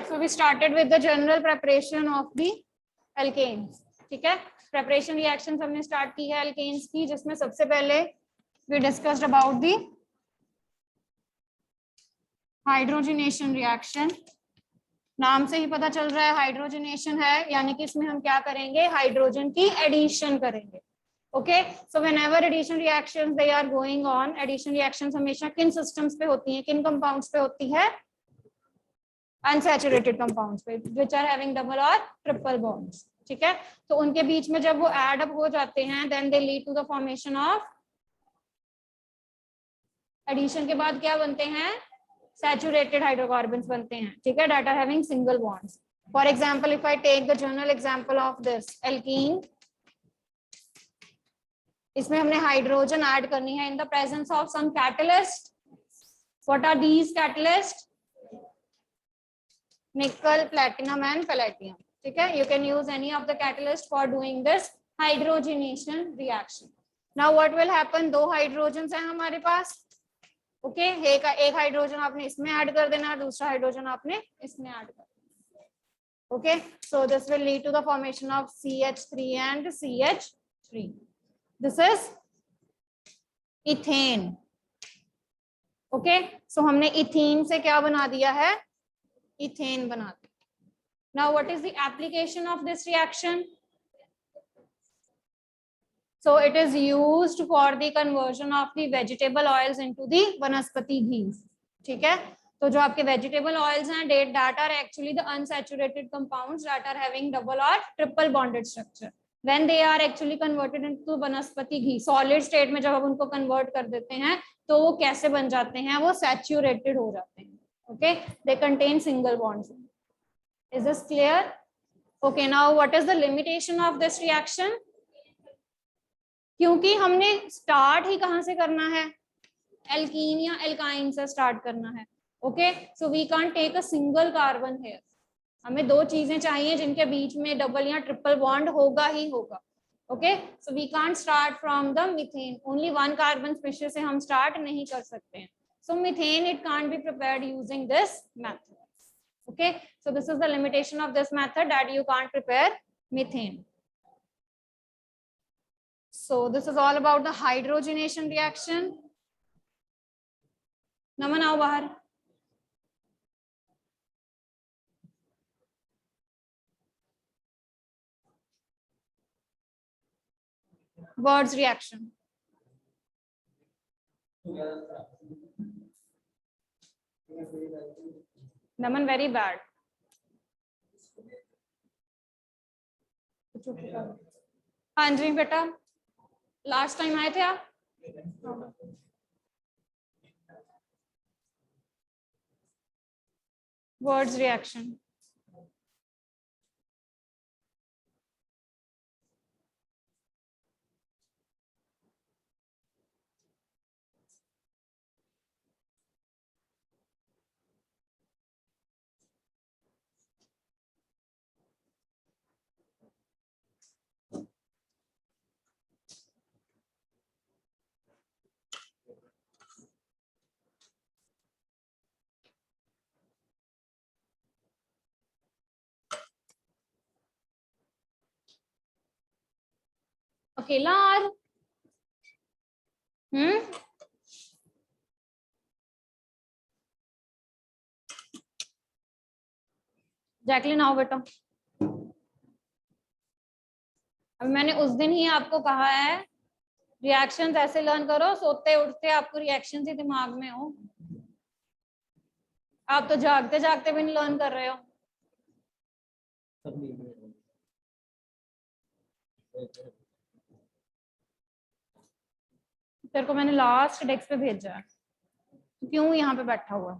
So we started with the general preparation of the alkanes. ठीक है, preparation reactions हमने start की है alkanes की, जिसमें सबसे पहले we discussed about the hydrogenation reaction. नाम से ही पता चल रहा है हाइड्रोजनेशन है, यानी कि इसमें हम क्या करेंगे, हाइड्रोजन की एडिशन करेंगे. Okay, so whenever addition reactions they are going on, addition reactions हमेशा किन सिस्टम्स पे होती हैं, किन कंपाउंड्स पे होती है, अनसैचुरेटेड कंपाउंड्स पे व्हिच आर हैविंग डबल और ट्रिपल बॉन्ड्स. ठीक है, तो उनके बीच में जब वो एड अप हो जाते हैं then they lead to the formation of, addition के बाद क्या बनते हैं, सैचुरेटेड हाइड्रोकार्बन्स बनते हैं. ठीक है, that are having single bonds. For example, if I take the general example of this alkene, इसमें हमने हाइड्रोजन ऐड करनी है in the presence of some catalyst. What are these catalysts? Nickel, platinum and palladium. ठीक है, you can use any of the catalyst for doing this hydrogenation reaction. Now what will happen, दो hydrogens हैं हमारे पास. Okay, एक hydrogen आपने इसमें add कर देना, दूसरा हाइड्रोजन आपने इसमें ऐड कर देना. Okay, so this will lead to the formation of CH3 and CH3. This is ethane. Okay, so हमने इथीन से क्या बना दिया है, इथेन बना दिया. Now what is the application of this reaction? So it is used for the conversion of the vegetable oils into the vanaspati ghees. ठीक है, तो जो आपके vegetable oils हैं that are actually the unsaturated compounds that are having double or triple bonded structure. When they are actually converted into vanaspati ghee, solid state में जब आप उनको convert कर देते हैं तो वो कैसे बन जाते हैं, वो saturated हो जाते हैं. Okay, they contain single bonds. Is this clear? Okay, now what is the limitation of this reaction? क्योंकि हमने स्टार्ट ही कहां से करना है, एल्कीन या एल्काइन से स्टार्ट करना है. Okay, so we can't take a single carbon here. हमें दो चीजें चाहिए जिनके बीच में डबल या ट्रिपल बॉन्ड होगा ही होगा. Okay, so we can't start from the methane, only one carbon special से हम स्टार्ट नहीं कर सकते हैं. So methane it can't be prepared using this method. Okay, so this is the limitation of this method, that you can't prepare methane. So this is all about the hydrogenation reaction. Naman आओ बाहर. Words reaction. नमन very bad. हाँ जी बेटा, last time आए थे आप. Words reaction. अकेला आज Jacqueline आओ बेटा. अब मैंने उस दिन ही आपको कहा है रिएक्शंस ऐसे लर्न करो, सोते उठते आपको रिएक्शंस ही दिमाग में हो. आप तो जागते जागते भी नहीं लर्न कर रहे हो. तेरे को मैंने लास्ट डेस्क पे भेजा है, क्यों यहाँ पे बैठा हुआ है?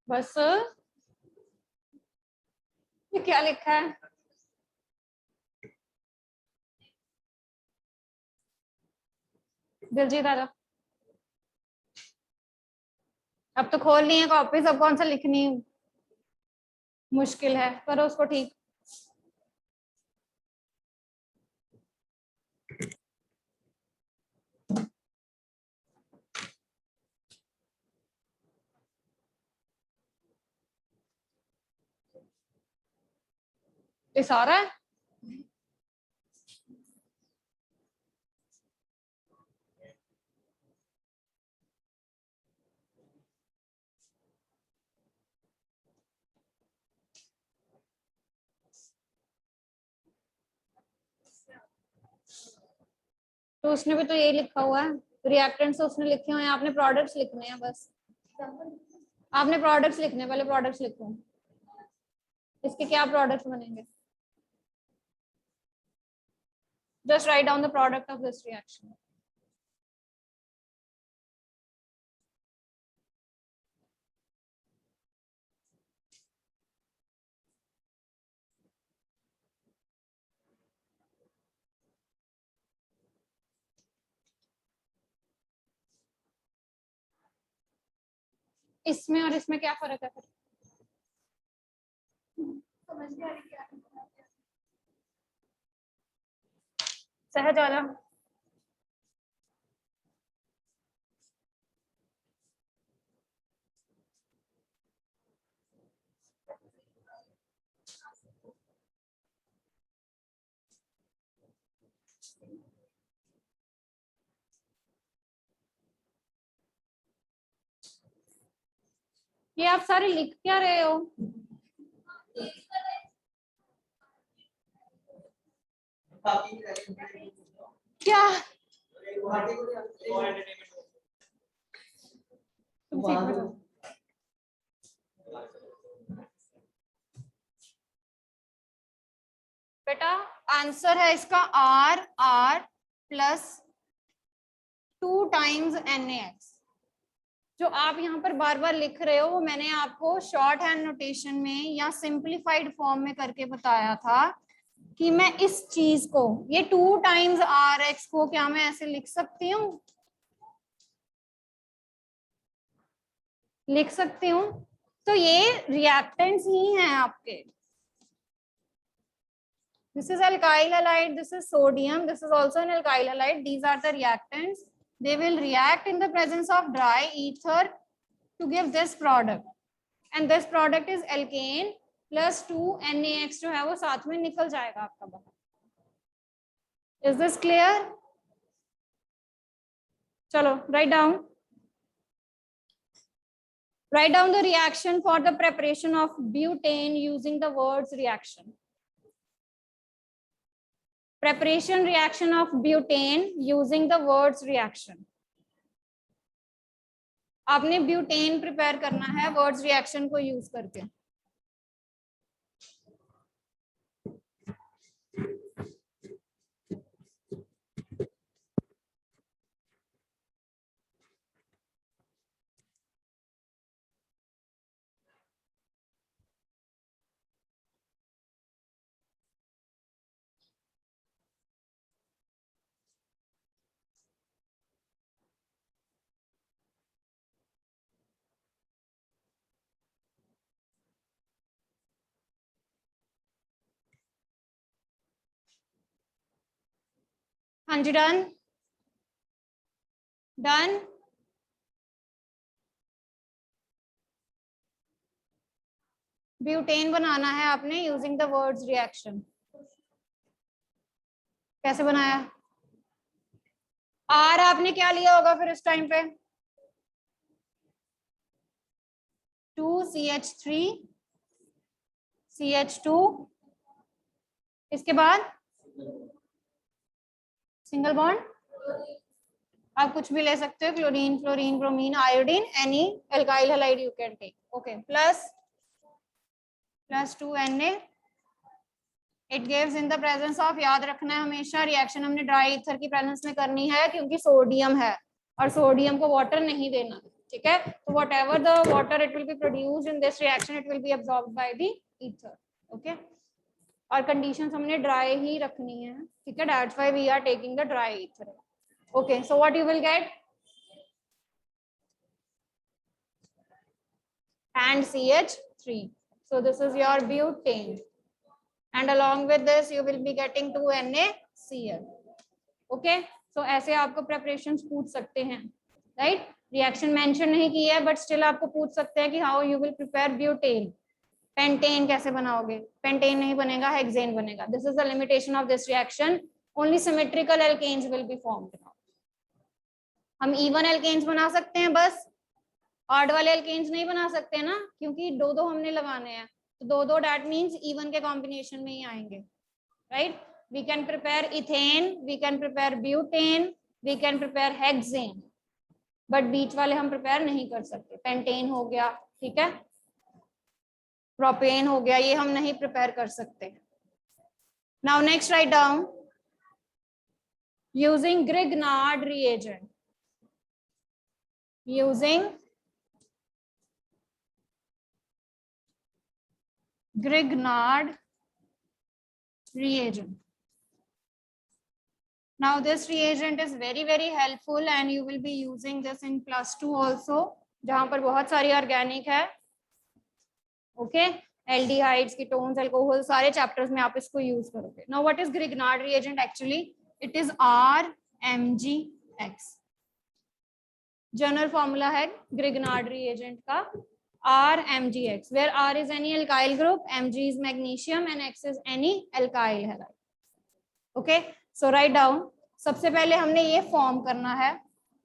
बस ये क्या लिखा है? दिलजीत आ जा. अब तो खोल ली है कॉपी, सब कौन सा लिखनी है? मुश्किल है, करो उसको ठीक। ये सारा है? तो उसने भी तो यही लिखा हुआ है, रिएक्टेंट्स तो उसने लिखे हुए हैं, आपने प्रोडक्ट्स लिखने हैं बस। आपने प्रोडक्ट्स लिखने हैं, पहले प्रोडक्ट्स लिखो, इसके क्या प्रोडक्ट्स बनेंगे। Just write down the product of this reaction. इसमें और इसमें क्या फर्क है फिर? सहज आ जा। ये आप सारे लिख क्या रहे हो? क्या बेटा, आंसर है इसका R प्लस 2 टाइम्स NaX। जो आप यहाँ पर बार बार लिख रहे हो वो मैंने आपको शॉर्ट हैंड नोटेशन में या सिंप्लीफाइड फॉर्म में करके बताया था कि मैं इस चीज को, ये 2 टाइम्स RX को क्या मैं ऐसे लिख सकती हूँ? लिख सकती हूँ। तो ये रिएक्टेंट्स ही हैं आपके। This is alkyl halide, this is sodium, this is also an alkyl halide. These are the reactants. They will react in the presence of dry ether to give this product. And this product is alkane plus 2 NaX जो है वो साथ में निकल जाएगा आपका बाहर। Is this clear? चलो, write down. Write down the reaction for the preparation of butane using the words reaction. Preparation reaction of butane using the words reaction. आपने ब्यूटेन प्रिपेयर करना है वर्ड्स रिएक्शन को यूज करके। हाँ जी, done done. Butane बनाना है आपने using the words reaction. कैसे बनाया? आर आपने क्या लिया होगा फिर इस टाइम पे? 2CH3 CH2, इसके बाद सिंगल बॉन्ड, आप कुछ भी ले सकते हो, chlorine, fluorine, bromine, iodine, any alkyl halide you can take. Okay, plus 2 Na। It gives in the presence of, याद रखना है हमेशा रिएक्शन हमने ड्राई ईथर की प्रेजेंस में करनी है क्योंकि सोडियम है और सोडियम को वाटर नहीं देना, ठीक है? तो whatever the water it will be produced in this reaction it will be absorbed by the ether. Okay, और कंडीशंस हमने ड्राई ही रखनी है, ठीक है? That's why we are taking the dry ether. Okay, so what you will get? and CH3, So this is your butane. And along with this, you will be getting 2NaCl. Okay? So ऐसे आपको preparations पूछ सकते हैं, right? Reaction mention नहीं की है, but still आपको पूछ सकते हैं कि how you will prepare butane. Pentane कैसे बनाओगे? Pentane नहीं बनेगा, hexane बनेगा. This is the limitation of this reaction. Only symmetrical alkanes will be formed now. हम even alkanes बना सकते हैं बस, odd वाले alkanes नहीं बना सकते ना, क्योंकि दो दो हमने लगाने हैं, तो दो दो that means even के combination में ही आएंगे, right? We can prepare ethane, we can prepare butane, we can prepare hexane, but बीच वाले हम prepare नहीं कर सकते. Pentane हो गया, ठीक है, propane हो गया, ये हम नहीं prepare कर सकते. Now next write down using Grignard reagent. Using Grignard reagent. Now this reagent is very helpful and you will be using this in +2 also, जहां पर बहुत सारी ऑर्गेनिक है. ओके, एल्डिहाइड्स, कीटोन्स, अल्कोहल, सारे चैप्टर्स में आप इसको यूज करोगे. Now what is Grignard reagent? Actually it is RMgX. General formula है ग्रिग्नार्ड रिएजेंट का RMgX, where R is any alkyl group, Mg is magnesium and X is any alkyl halide. Okay, so write down. सबसे पहले हमने ये form करना है,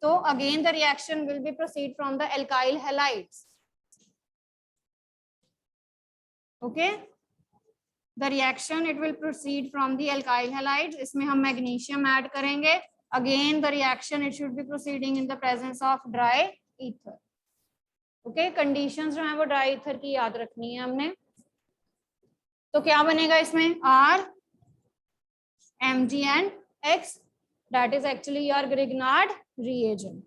तो again the reaction will be proceed from the alkyl halides. Okay, the reaction it will proceed from the alkyl halides. इसमें हम magnesium add करेंगे. Again the reaction it should be proceeding in the presence of dry ether. Okay, conditions जो है वो dry ether की याद रखनी है हमने. तो क्या बनेगा इसमें? R, Mg and X. That is actually your Grignard reagent.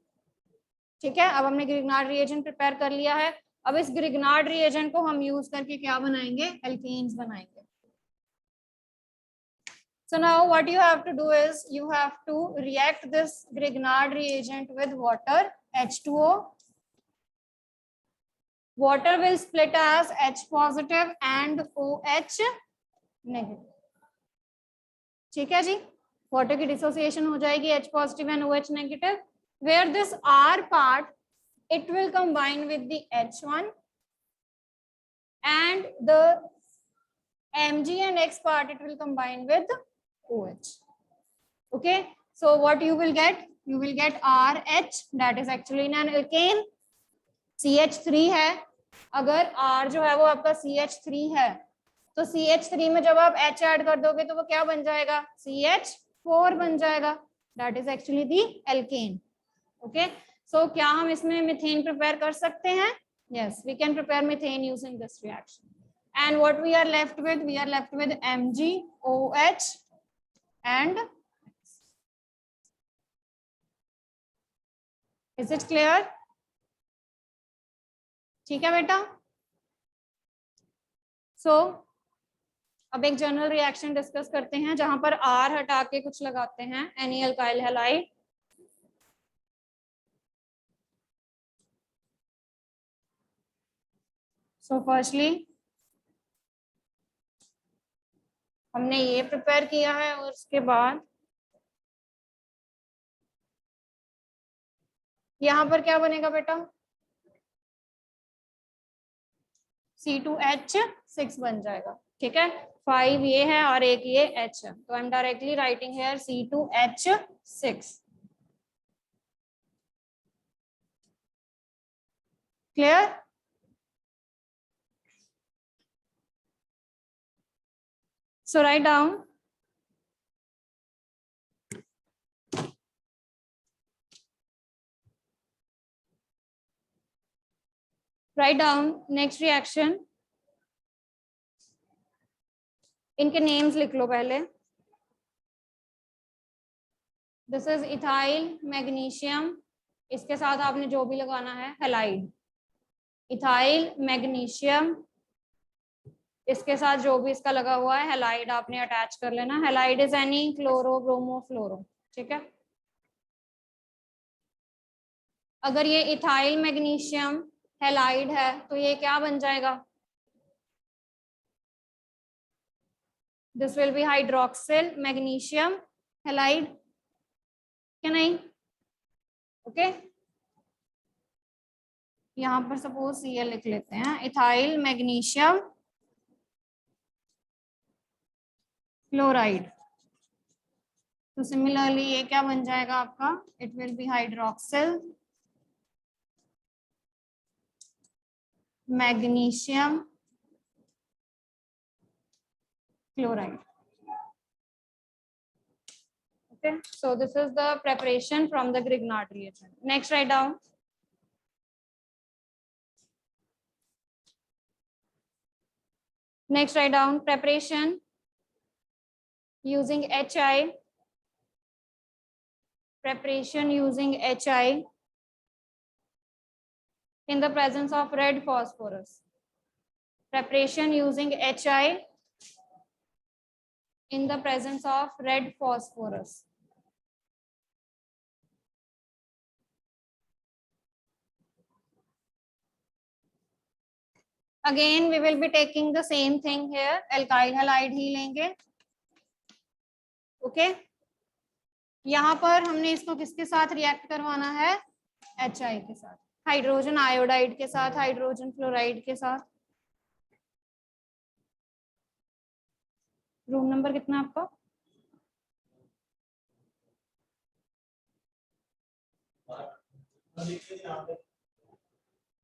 ठीक है, अब हमने Grignard reagent prepare कर लिया है. अब इस Grignard reagent को हम यूज करके क्या बनाएंगे? Alkanes बनाएंगे. So now what you have to do is you have to react this Grignard reagent with water, H2O. Water will split as H positive and OH negative. ठीक है जी, water की dissociation हो जाएगी H positive and OH negative, where this R part it will combine with the H1 and the Mg and X part it will combine with OH. Okay, so what you will get? You will get RH, that is actually an alkane. CH3 है, अगर R जो है वो आपका CH3 है, तो CH3 में जब आप H ऐड कर दोगे तो वो क्या बन जाएगा? CH4 बन जाएगा. That is actually the alkane. Okay, so क्या हम इसमें मीथेन प्रिपेयर कर सकते हैं? Yes, we can prepare methane using this reaction. And what we are left with? We are left with Mg, OH and X. Is it clear? ठीक है बेटा. So अब एक जनरल रिएक्शन डिस्कस करते हैं जहां पर R हटा के कुछ लगाते हैं, any alkyl halide. So firstly हमने ये प्रिपेयर किया है और उसके बाद यहाँ पर क्या बनेगा बेटा? C2H6 बन जाएगा. ठीक है, 5 ये है और एक ये H है, तो I am directly writing here C2H6. Clear? So write down next reaction. इनके names लिख लो पहले. This is ethyl magnesium. इसके साथ आपने जो भी लगाना है halide. ethyl magnesium इसके साथ जो भी इसका लगा हुआ है halide आपने अटैच कर लेना. halide is any chloro bromo fluoro. ठीक है, अगर ये ethyl magnesium halide है तो ये क्या बन जाएगा? This will be hydroxyl magnesium halide, क्या नहीं? ओके, यहाँ पर सपोज Cl लिख लेते हैं, इथाइल मैग्नीशियम क्लोराइड। तो सिमिलरली ये क्या बन जाएगा आपका, it will B hydroxyl magnesium chloride. Okay, so this is the preparation from the Grignard reagent. Next, write down. Next, write down preparation using HI. Preparation using HI in the presence of red phosphorus. Preparation using HI in the presence of red phosphorus. Again, we will be taking the same thing here. Alkyl halide ही लेंगे. Okay. यहाँ पर हमने इसको किसके साथ react करवाना है? HI के साथ, हाइड्रोजन आयोडाइड के साथ, हाइड्रोजन फ्लोराइड के साथ. रूम नंबर कितना आपका?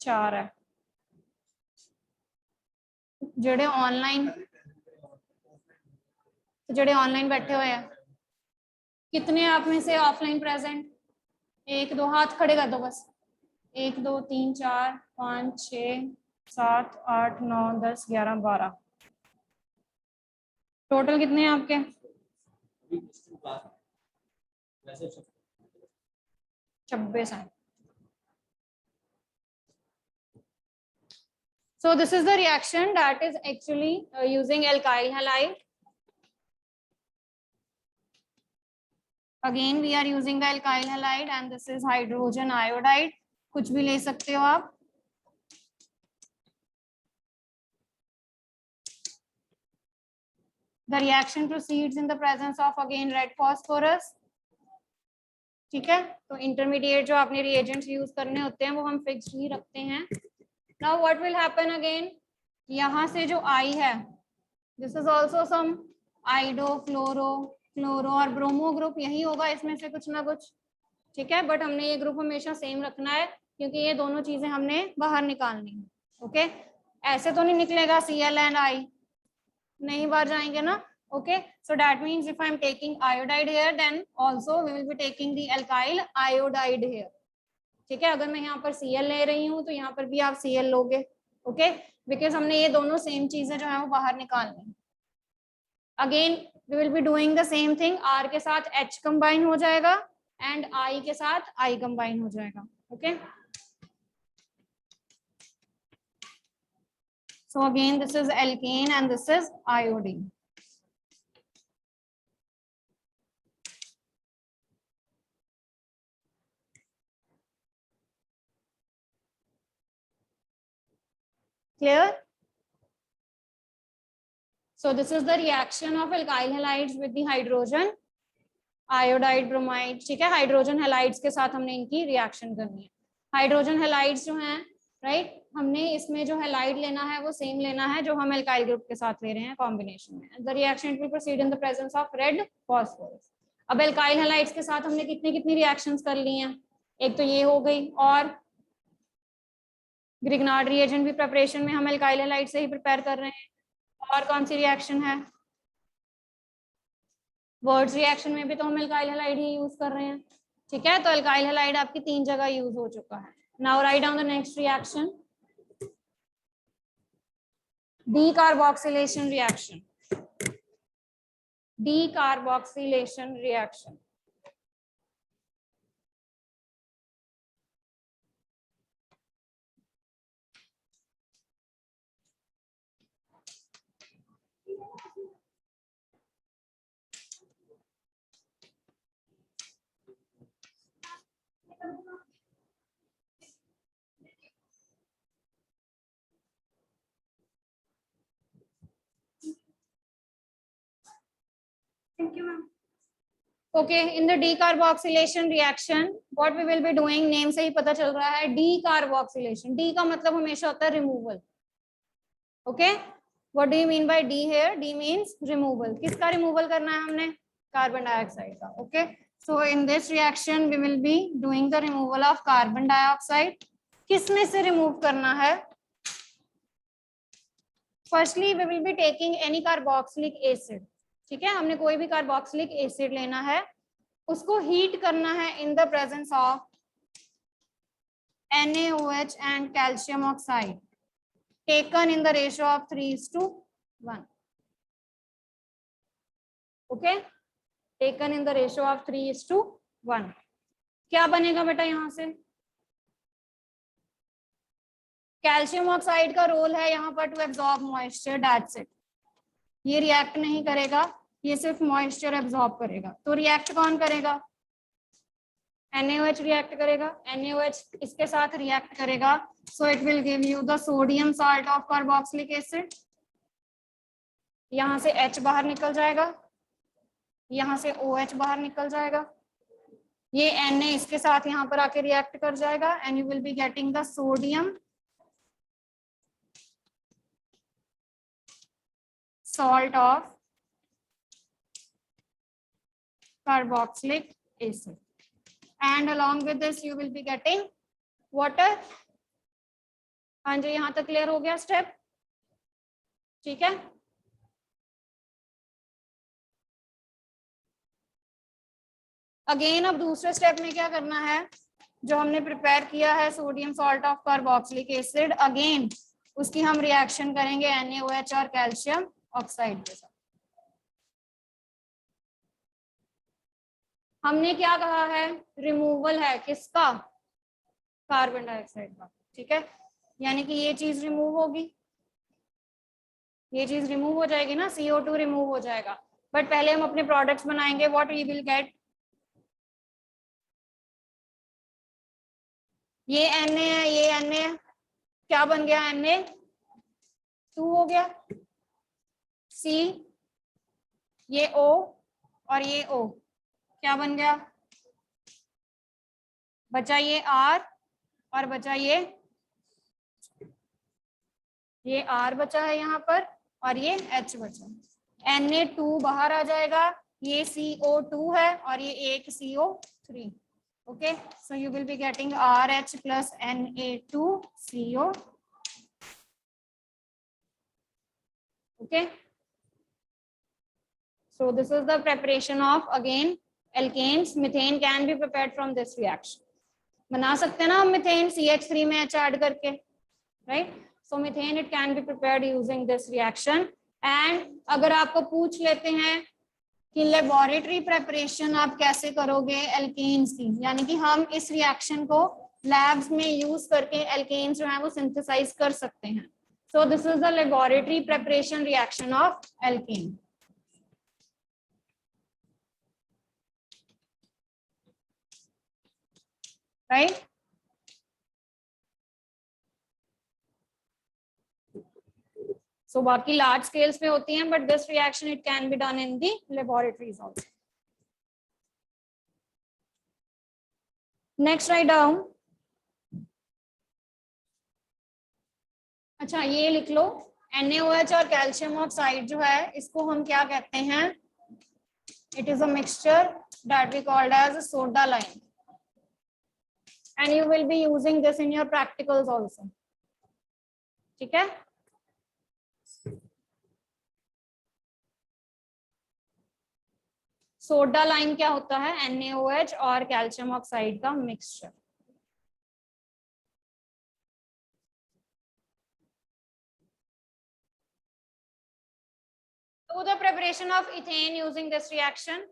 4 है. जेड़े ऑनलाइन बैठे हुए हैं, कितने आप में से ऑफलाइन प्रेजेंट? 1 2 हाथ खड़े कर दो बस. 1 2 3 4 5 6 7 8 9 10 11 12. टोटल कितने हैं आपके? 26 हैं. So this is the reaction that is actually using alkyl halide. Again we are using the alkyl halide and this is hydrogen iodide. कुछ भी ले सकते हो आप. The reaction proceeds in the presence of again red phosphorus. ठीक है, तो intermediate जो आपने रिएजेंट्स यूज करने होते हैं वो हम फिक्स्ड ही रखते हैं. Now what will happen again? यहाँ से जो I है, this is also some आइडो fluoro chloro और ब्रोमो ग्रुप यही होगा इसमें से कुछ ना कुछ. ठीक है, बट हमने ये ग्रुप हमेशा सेम रखना है क्योंकि ये दोनों चीजें हमने बाहर निकालनी है. ओके, ऐसे तो नहीं निकलेगा Cl and I, नहीं बाहर जाएंगे ना. Okay, so that means if I am taking iodide here, then also we will be taking the alkyl iodide here. ठीक है, अगर मैं यहाँ पर Cl ले रही हूँ तो यहाँ पर भी आप Cl लोगे. ओके, बिकॉज हमने ये दोनों सेम चीजें जो है वो बाहर निकालनी. Again we will be doing the same thing. R के साथ H कंबाइन हो जाएगा एंड I के साथ I कंबाइन हो जाएगा. Okay, so again this is alkane and this is iodine. Clear? So this is the reaction of alkyl halides with the hydrogen iodide bromide. ठीक है, हाइड्रोजन हैलाइड्स के साथ हमने इनकी रिएक्शन करनी है. हाइड्रोजन हैलाइड्स जो हैं, राइट, हमने इसमें जो हैलाइड लेना है वो सेम लेना है जो हम एल्काइल ग्रुप के साथ ले रहे हैं कॉम्बिनेशन में. The reaction will proceed in the presence of red phosphorus. अब एल्काइल हैलाइड्स के साथ हमने कितनी कितनी रिएक्शंस कर ली हैं? एक तो ये हो गई, और ग्रिग्नार्ड रिएजेंट भी प्रिपरेशन में हम एल्काइल हैलाइड से ही प्रिपेयर कर रहे हैं. और कौन सी रिएक्शन है? वर्ड्स रिएक्शन में भी तो हम एल्काइल हैलाइड ही यूज कर रहे हैं. ठीक है, तो एल्काइल हैलाइड आपकी 3 जगह यूज हो चुका है. Now write down the next reaction, decarboxylation reaction. Decarboxylation reaction. Thank you, ma'am. Okay, in the decarboxylation reaction, what we will be doing, name से ही पता चल रहा है, decarboxylation. D का मतलब हमेशा होता है removal. Okay, what do you mean by D here? D means removal. किसका removal करना है हमने? Carbon dioxide का. Okay, so in this reaction we will be doing the removal of carbon dioxide. किसमें से remove करना है? Firstly, we will be taking any carboxylic acid. ठीक है, हमने कोई भी कार्बोक्सिलिक एसिड लेना है, उसको हीट करना है इन the presence of NaOH and calcium oxide taken in the ratio of 3:1. Okay, taken in the ratio of 3:1. क्या बनेगा बेटा यहां से? कैल्शियम ऑक्साइड का रोल है यहाँ पर to absorb moisture, that's it. ये रिएक्ट नहीं करेगा, ये सिर्फ मॉइस्चर एब्जॉर्ब करेगा. तो रिएक्ट कौन करेगा? NaOH रिएक्ट करेगा. NaOH इसके साथ रिएक्ट करेगा, so it will give you the sodium salt of carboxylic acid. यहाँ से H बाहर निकल जाएगा, यहाँ से OH बाहर निकल जाएगा, ये Na इसके साथ यहाँ पर आके रिएक्ट कर जाएगा and you will be getting the sodium salt of carboxylic acid, and along with this you will be getting water. हाँ जी, यहाँ तक क्लियर हो गया स्टेप? ठीक है, अगेन अब दूसरे स्टेप में क्या करना है? जो हमने प्रिपेयर किया है sodium salt of carboxylic acid, again उसकी हम रिएक्शन करेंगे NaOH और कैल्शियम ऑक्साइड के साथ. हमने क्या कहा है? रिमूवल है किसका? कार्बन डाइऑक्साइड का. ठीक है, यानी कि ये चीज रिमूव होगी, ये चीज रिमूव हो जाएगी ना, CO2 रिमूव हो जाएगा. बट पहले हम अपने प्रोडक्ट्स बनाएंगे. What we will get? ये Na है, ये Na क्या बन गया? Na2 हो गया, C, ये O और ये O क्या बन गया? बचा ये R और बचा ये R बचा है यहाँ पर और ये H बचा. Na2 बाहर आ जाएगा, ये CO2 है और ये एक CO3. Okay, so you will be getting RH plus Na2CO. Okay, so this is the preparation of again alkanes. Methane can be prepared from this reaction. बना सकते हैं ना हम methane CH3 में H ऐड करके, right? So methane it can be prepared using this reaction. And अगर आपको पूछ लेते हैं कि लेबोरेटरी प्रेपरेशन आप कैसे करोगे एल्केन्स की, यानी कि हम इस रिएक्शन को लैब्स में यूज करके एल्केन्स जो है वो सिंथेसाइज कर सकते हैं. So this is the laboratory preparation reaction of alkane. Right? So बाकी large scales पे होती हैं, but this reaction it can be done in the laboratories also. Next write down. अच्छा ये लिख लो, NaOH और कैल्शियम ऑक्साइड जो है इसको हम क्या कहते हैं? It is a mixture that we called as a soda lime. And you will be using this in your practicals also. ठीक है? सोडा लाइम क्या होता है? NaOH और कैल्शियम ऑक्साइड का mixture. Do the preparation of ethane using this reaction.